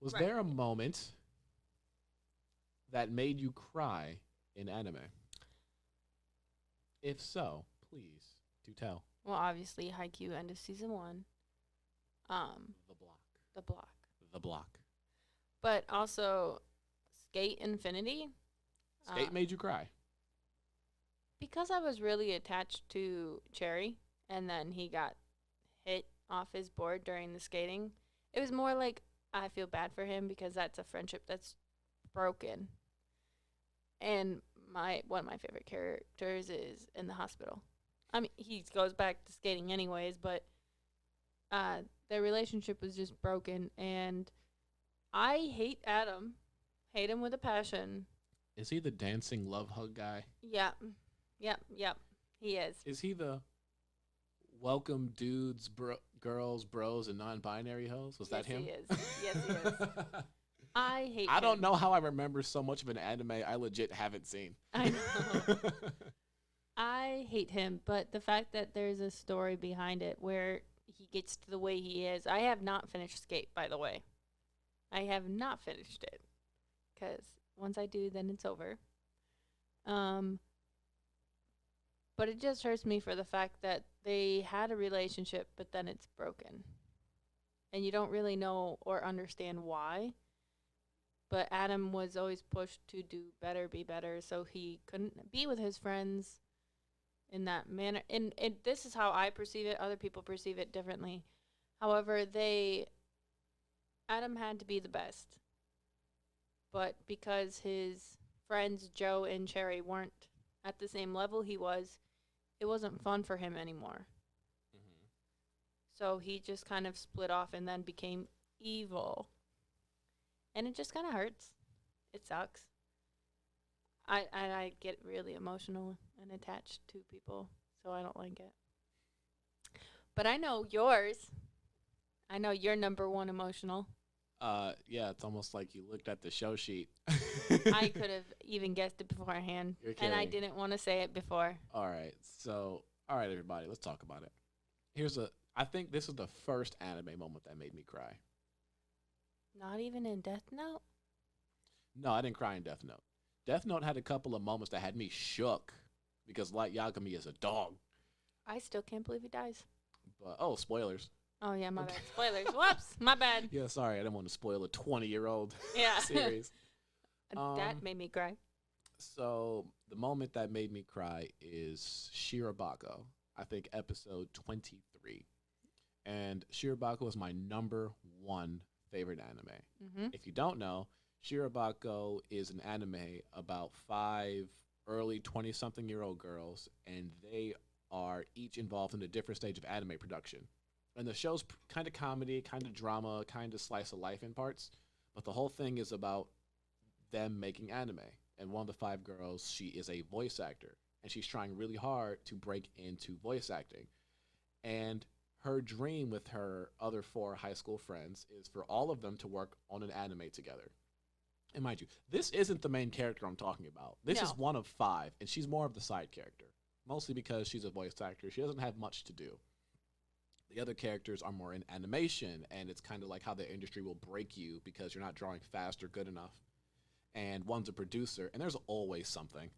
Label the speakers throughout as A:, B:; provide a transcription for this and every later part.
A: Was
B: Right.
A: there a moment that made you cry in anime? If so, please do tell.
B: Well, obviously, Haikyu end of season 1.
A: The block.
B: The block.
A: The block.
B: But also, Skate Infinity.
A: Skate made you cry.
B: Because I was really attached to Cherry, and then he got hit off his board during the skating. It was more like I feel bad for him because that's a friendship that's broken. And one of my favorite characters is in the hospital. I mean, he goes back to skating anyways, but their relationship was just broken, and I hate Adam. Hate him with a passion.
A: Is he the dancing love hug guy?
B: Yeah. Yep. He is.
A: Is he the welcome dudes, girls, bros, and non-binary hoes? Was that him?
B: He is. Yes, he is. I hate
A: I
B: him.
A: don't know how I remember so much of an anime I legit haven't seen.
B: I know. I hate him, but the fact that there's a story behind it where he gets to the way he is. I have not finished Skate, by the way. I have not finished it. Because once I do, then it's over. But it just hurts me for the fact that they had a relationship, but then it's broken. And you don't really know or understand why. But Adam was always pushed to do better, be better, so he couldn't be with his friends in that manner. And this is how I perceive it. Other people perceive it differently. However, Adam had to be the best. But because his friends Joe and Cherry weren't at the same level he was, it wasn't fun for him anymore.
A: Mm-hmm.
B: So he just kind of split off and then became evil. And it just kind of hurts. It sucks. I get really emotional and attached to people, so I don't like it. But I know yours. I know you're number one emotional.
A: Yeah, it's almost like you looked at the show sheet.
B: I could have even guessed it beforehand, and I didn't want to say it before.
A: All right, everybody, let's talk about it. I think this is the first anime moment that made me cry.
B: Not even in Death Note?
A: No, I didn't cry in Death Note. Death Note had a couple of moments that had me shook because Light Yagami is a dog.
B: I still can't believe he dies.
A: But spoilers.
B: Oh, yeah, my bad. Spoilers. Whoops, my bad.
A: Yeah, sorry, I didn't want to spoil a 20-year-old
B: Yeah.
A: series.
B: That made me cry.
A: So the moment that made me cry is Shirobako. I think episode 23. And Shirobako is my number one favorite anime.
B: Mm-hmm.
A: If you don't know, Shirobako is an anime about 5 early 20-something-year-old girls, and they are each involved in a different stage of anime production. And the show's kind of comedy, kind of drama, kind of slice of life in parts, but the whole thing is about them making anime. And one of the 5 girls, she is a voice actor, and she's trying really hard to break into voice acting. And her dream with her other 4 high school friends is for all of them to work on an anime together. And mind you, this isn't the main character I'm talking about. This is one of 5, and she's more of the side character, mostly because she's a voice actor. She doesn't have much to do. The other characters are more in animation, and it's kind of like how the industry will break you because you're not drawing fast or good enough. And one's a producer, and there's always something.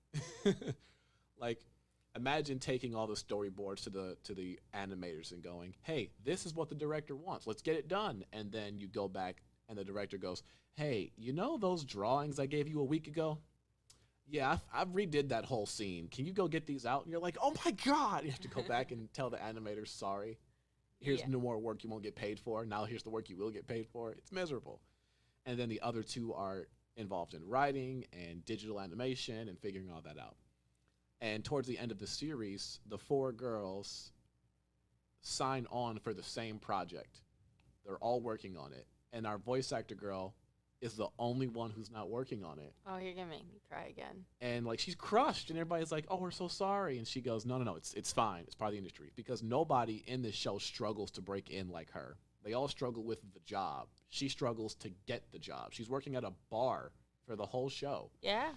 A: Like, imagine taking all the storyboards to the animators and going, hey, this is what the director wants. Let's get it done. And then you go back, and the director goes, hey, you know those drawings I gave you a week ago? Yeah, I've redid that whole scene. Can you go get these out? And you're like, oh, my God. You have to go back and tell the animators, sorry. Here's no more work you won't get paid for. Now here's the work you will get paid for. It's miserable. And then the other 2 are involved in writing and digital animation and figuring all that out. And towards the end of the series, the 4 girls sign on for the same project. They're all working on it. And our voice actor girl is the only one who's not working on it.
B: Oh, you're going to make me cry again.
A: And, like, she's crushed, and everybody's like, oh, we're so sorry. And she goes, no, it's fine. It's part of the industry. Because nobody in this show struggles to break in like her. They all struggle with the job. She struggles to get the job. She's working at a bar for the whole show.
B: Yeah.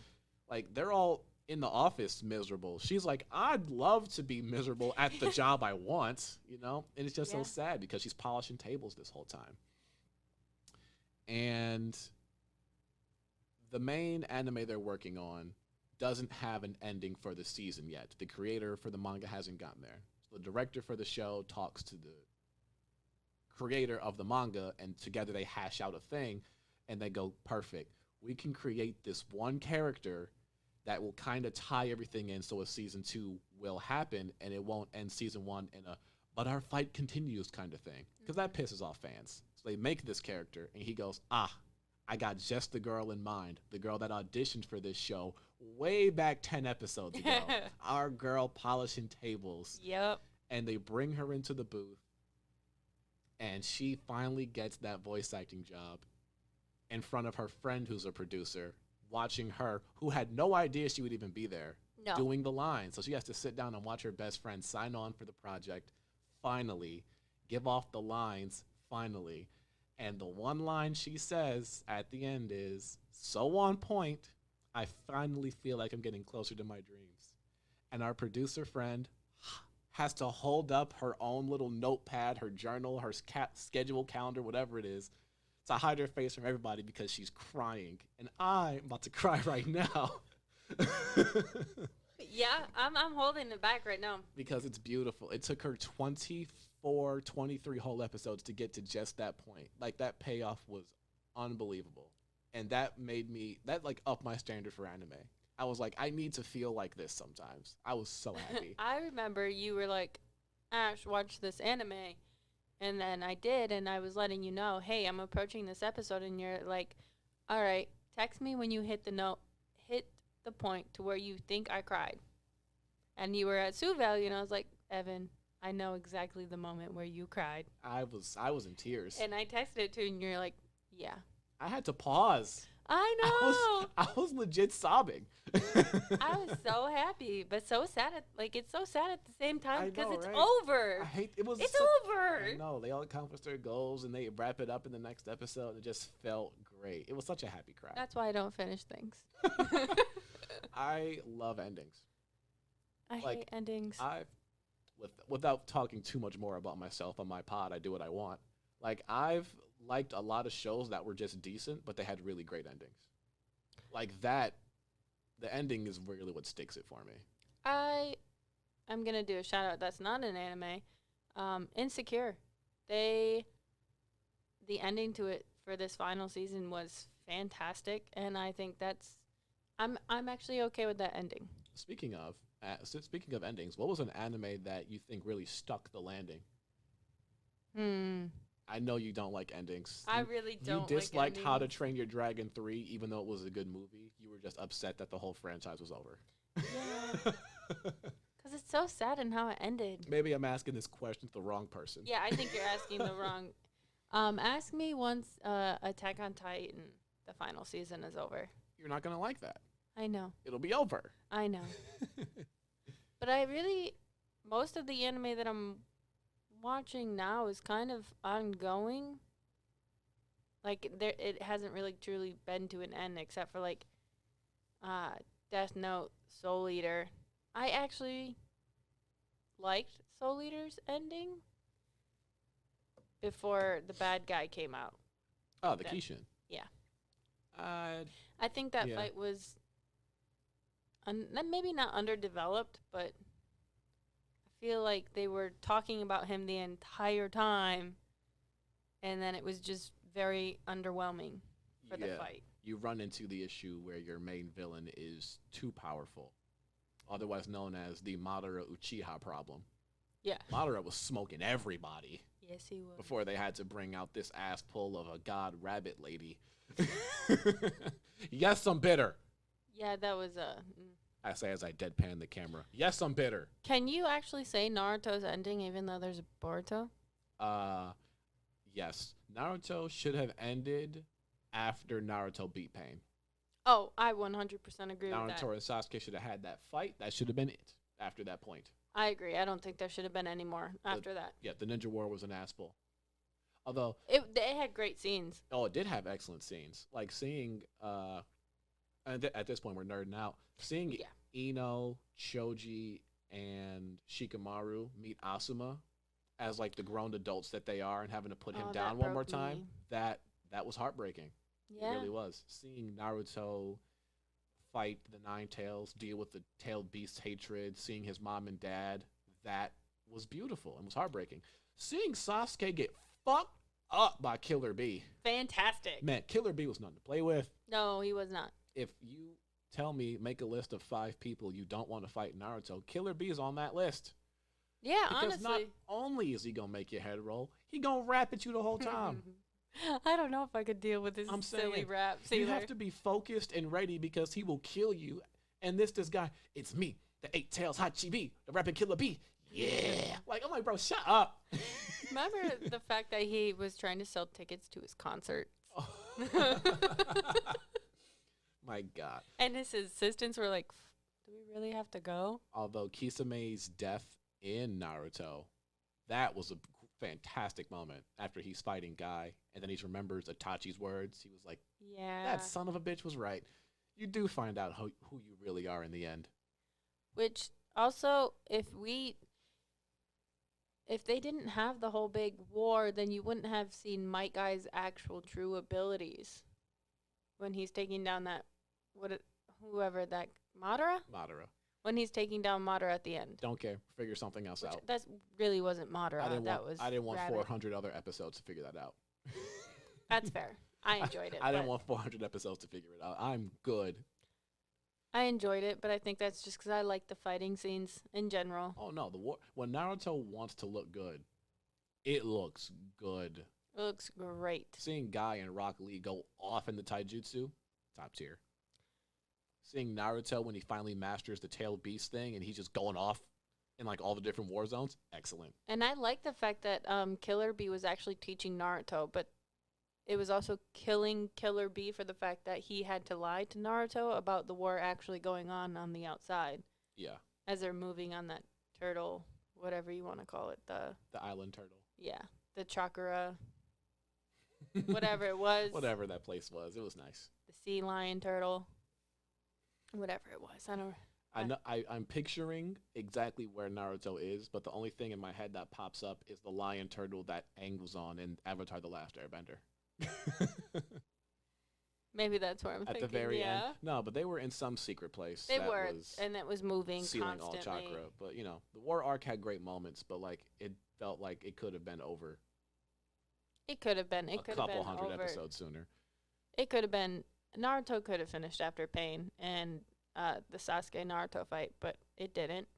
A: Like, they're all in the office miserable. She's like, I'd love to be miserable at the job I want, you know? And it's just so sad because she's polishing tables this whole time. And And the main anime they're working on doesn't have an ending for the season yet. The creator for the manga hasn't gotten there. So the director for the show talks to the creator of the manga, and together they hash out a thing, and they go, perfect. We can create this one character that will kind of tie everything in so a season 2 will happen, and it won't end season 1 in a but our fight continues kind of thing. Because that pisses off fans. So they make this character, and he goes, I got just the girl in mind. The girl that auditioned for this show way back 10 episodes ago. Our girl polishing tables.
B: Yep.
A: And they bring her into the booth, and she finally gets that voice acting job in front of her friend who's a producer, watching her, who had no idea she would even be there, doing the lines. So she has to sit down and watch her best friend sign on for the project, finally, give off the lines, finally. And the one line she says at the end is so on point, I finally feel like I'm getting closer to my dreams. And our producer friend has to hold up her own little notepad, her journal, her schedule calendar, whatever it is, to hide her face from everybody because she's crying. And I'm about to cry right now.
B: Yeah, I'm holding it back right now.
A: Because it's beautiful. It took her 24, 23 whole episodes to get to just that point. Like, that payoff was unbelievable. And that made me, that like upped my standard for anime. I was like, I need to feel like this sometimes. I was so happy.
B: I remember you were like, Ash, watch this anime. And then I did, and I was letting you know, hey, I'm approaching this episode, and you're like, all right, text me when you hit the point to where you think I cried. And you were at Sioux Valley, and I was like, Evan, I know exactly the moment where you cried.
A: I was in tears.
B: And I texted it to you, and you're like, yeah.
A: I had to pause.
B: I know.
A: I was legit sobbing.
B: I was so happy, but so sad. It's so sad at the same time because it's over.
A: I hate it.
B: It's over.
A: I know. They all accomplished their goals, and they wrap it up in the next episode. And it just felt great. It was such a happy cry.
B: That's why I don't finish things.
A: I love endings.
B: I hate endings.
A: Without talking too much more about myself on my pod, I do what I want. Like, I've liked a lot of shows that were just decent, but they had really great endings. Like that, the ending is really what sticks it for me.
B: I'm going to do a shout out that's not an anime. Insecure. The ending to it for this final season was fantastic, and I think I'm actually okay with that ending.
A: Speaking of endings, what was an anime that you think really stuck the landing? I know you don't like endings.
B: I really don't.
A: You disliked
B: like
A: How to Train Your Dragon 3, even though it was a good movie. You were just upset that the whole franchise was over.
B: Yeah. Because it's so sad in how it ended.
A: Maybe I'm asking this question to the wrong person.
B: Yeah, I think you're asking the wrong. Ask me once Attack on Titan, the final season, is over.
A: You're not going to like that.
B: I know.
A: It'll be over.
B: I know. But most of the anime that I'm watching now is kind of ongoing. Like, it hasn't really truly been to an end except for, like, Death Note, Soul Eater. I actually liked Soul Eater's ending before the bad guy came out.
A: Oh, the Kishin.
B: Yeah.
A: I
B: think that fight was maybe not underdeveloped, but I feel like they were talking about him the entire time, and then it was just very underwhelming for the fight.
A: You run into the issue where your main villain is too powerful, otherwise known as the Madara Uchiha problem.
B: Yeah.
A: Madara was smoking everybody.
B: Yes, he was.
A: Before they had to bring out this ass pull of a god rabbit lady. Yes, I'm bitter.
B: Yeah, that was
A: I say as I deadpan the camera. Yes, I'm bitter.
B: Can you actually say Naruto's ending even though there's a Boruto?
A: Yes. Naruto should have ended after Naruto beat Pain.
B: Oh, I 100% agree with that.
A: Naruto and Sasuke should have had that fight. That should have been it after that point.
B: I agree. I don't think there should have been any more after that.
A: Yeah, the Ninja War was an ass pull. Although
B: they had great scenes.
A: Oh, it did have excellent scenes. Like seeing and at this point we're nerding out. Seeing Ino, Choji, and Shikamaru meet Asuma as like the grown adults that they are and having to put him down one more time, that was heartbreaking. It really was. Seeing Naruto fight the Nine Tails, deal with the tailed beast's hatred, seeing his mom and dad, that was beautiful and was heartbreaking. Seeing Sasuke get fucked up by Killer Bee.
B: Fantastic.
A: Man, Killer Bee was nothing to play with.
B: No, he was not.
A: If you tell me, make a list of 5 people you don't want to fight Naruto, Killer Bee is on that list.
B: Yeah,
A: because
B: honestly.
A: Not only is he gonna make your head roll, he gonna rap at you the whole time.
B: I don't know if I could deal with this silly raps either.
A: You have to be focused and ready because he will kill you. And this guy, it's me, the 8 Tails Hachibi, the rapping Killer Bee. Yeah. Like, I'm like, bro, shut up.
B: Remember the fact that he was trying to sell tickets to his concert? Oh.
A: My God.
B: And his assistants were like, do we really have to go?
A: Although Kisame's death in Naruto, that was a fantastic moment after he's fighting Guy, and then he remembers Itachi's words. He was like,
B: yeah,
A: that son of a bitch was right. You do find out who you really are in the end.
B: Which also, if they didn't have the whole big war, then you wouldn't have seen Might Guy's actual true abilities when he's taking down that whoever that Madara. When he's taking down Madara at the end.
A: Don't care. Figure something else out.
B: That really wasn't Madara.
A: I didn't want 400 other episodes to figure that out.
B: That's fair. I enjoyed it.
A: I didn't want 400 episodes to figure it out. I'm good.
B: I enjoyed it, but I think that's just because I like the fighting scenes in general.
A: Oh, no. The war. When Naruto wants to look good, it looks good.
B: It looks great.
A: Seeing Guy and Rock Lee go off in the taijutsu, top tier. Seeing Naruto when he finally masters the tailed beast thing and he's just going off in like all the different war zones, excellent.
B: And I like the fact that Killer Bee was actually teaching Naruto, but it was also killing Killer Bee for the fact that he had to lie to Naruto about the war actually going on the outside.
A: Yeah.
B: As they're moving on that turtle, whatever you want to call it,
A: the island turtle.
B: Yeah, the chakra, whatever it was.
A: Whatever that place was, it was nice.
B: The sea lion turtle. Whatever it was,
A: I'm picturing exactly where Naruto is, but the only thing in my head that pops up is the lion turtle that Aang was on in Avatar: The Last Airbender.
B: Maybe that's where I'm thinking.
A: At the very end. No, but they were in some secret place.
B: They were, and it was moving
A: sealing
B: constantly.
A: all chakra. But, you know, the war arc had great moments, but, like, it felt like it could have been over.
B: It could have been. It could have been
A: a couple hundred
B: over.
A: episodes sooner.
B: It could have been. Naruto could have finished after Pain and the Sasuke Naruto fight, but it didn't.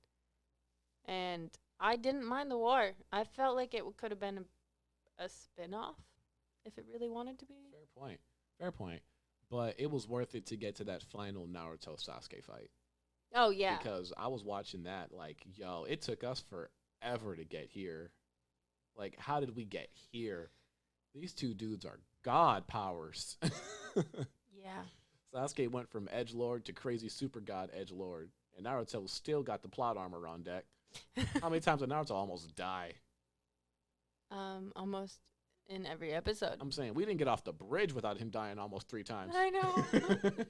B: And I didn't mind the war. I felt like it could have been a spin-off if it really wanted to be.
A: Fair point. But it was worth it to get to that final Naruto Sasuke fight.
B: Oh, yeah.
A: Because I was watching that like, yo, it took us forever to get here. Like, how did we get here? These two dudes are god powers.
B: Yeah.
A: Sasuke went from edgelord to crazy super god edgelord, and Naruto still got the plot armor on deck. How many times did Naruto almost die?
B: Almost in every episode.
A: I'm saying we didn't get off the bridge without him dying almost 3 times.
B: I know.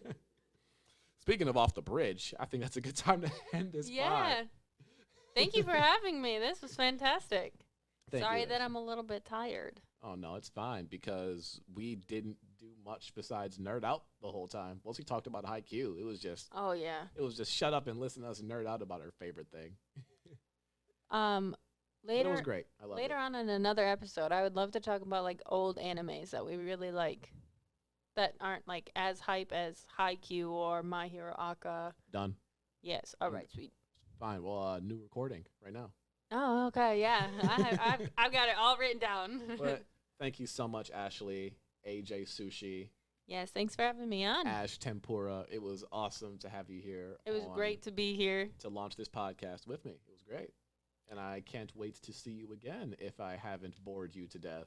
A: Speaking of off the bridge, I think that's a good time to end this pod.
B: Yeah. Thank you for having me. This was fantastic. Sorry
A: you,
B: that I'm a little bit tired.
A: Oh, no, it's fine because we didn't do much besides nerd out the whole time. Once we talked about Haikyu, it was just...
B: Oh, yeah.
A: It was just shut up and listen to us nerd out about our favorite thing.
B: Later,
A: but it was great. I love
B: later on in another episode, I would love to talk about, like, old animes that we really like that aren't, like, as hype as Haikyu or My Hero Aka.
A: Done.
B: Yes. All right, sweet.
A: Fine. Well, new recording right now.
B: Oh, okay, yeah. I've got it all written down.
A: But thank you so much, Ashley, AJ Sushi.
B: Yes, thanks for having me on.
A: Ash Tempura. It was awesome to have you here.
B: It was great to be here.
A: To launch this podcast with me. It was great. And I can't wait to see you again if I haven't bored you to death.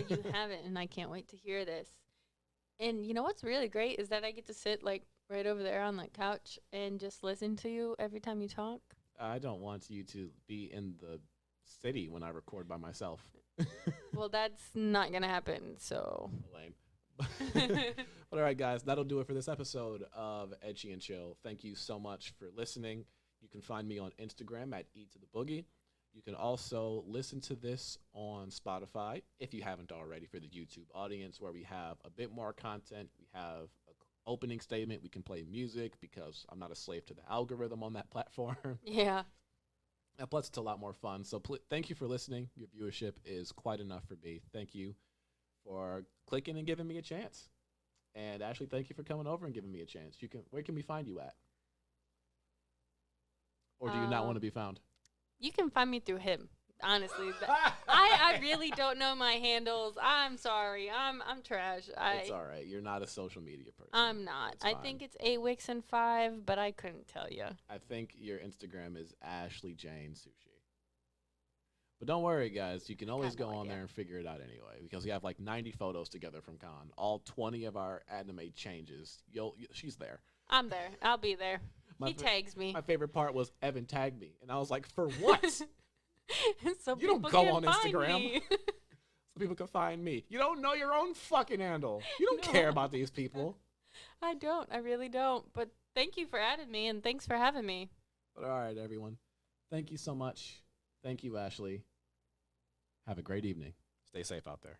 B: You haven't, and I can't wait to hear this. And you know what's really great is that I get to sit, like, right over there on the couch and just listen to you every time you talk.
A: I don't want you to be in the city when I record by myself.
B: Well, that's not going to happen, so.
A: Lame. But all right, guys, that'll do it for this episode of Edgy and Chill. Thank you so much for listening. You can find me on Instagram at E to the Boogie. You can also listen to this on Spotify if you haven't already for the YouTube audience, where we have a bit more content. We have an opening statement. We can play music because I'm not a slave to the algorithm on that platform.
B: Yeah.
A: And plus, it's a lot more fun. So thank you for listening. Your viewership is quite enough for me. Thank you for clicking and giving me a chance. And Ashley, thank you for coming over and giving me a chance. Where can we find you at? Or do you not want to be found?
B: You can find me through him. Honestly, I really don't know my handles. I'm sorry. I'm trash.
A: It's all right. You're not a social media person.
B: I'm not. I think it's 8wicks and 5, but I couldn't tell you.
A: I think your Instagram is Ashley Jane Sushi. But don't worry, guys. You can always go on there and figure it out anyway, because we have like 90 photos together from con. All 20 of our anime changes. She's there.
B: I'm there. I'll be there. He tags me.
A: My favorite part was Evan tagged me, and I was like, for what?
B: So
A: you don't go on Instagram. So people can find me. You don't know your own fucking handle. You don't care about these people.
B: I don't. I really don't. But thank you for adding me, and thanks for having me.
A: But all right, everyone. Thank you so much. Thank you, Ashley. Have a great evening. Stay safe out there.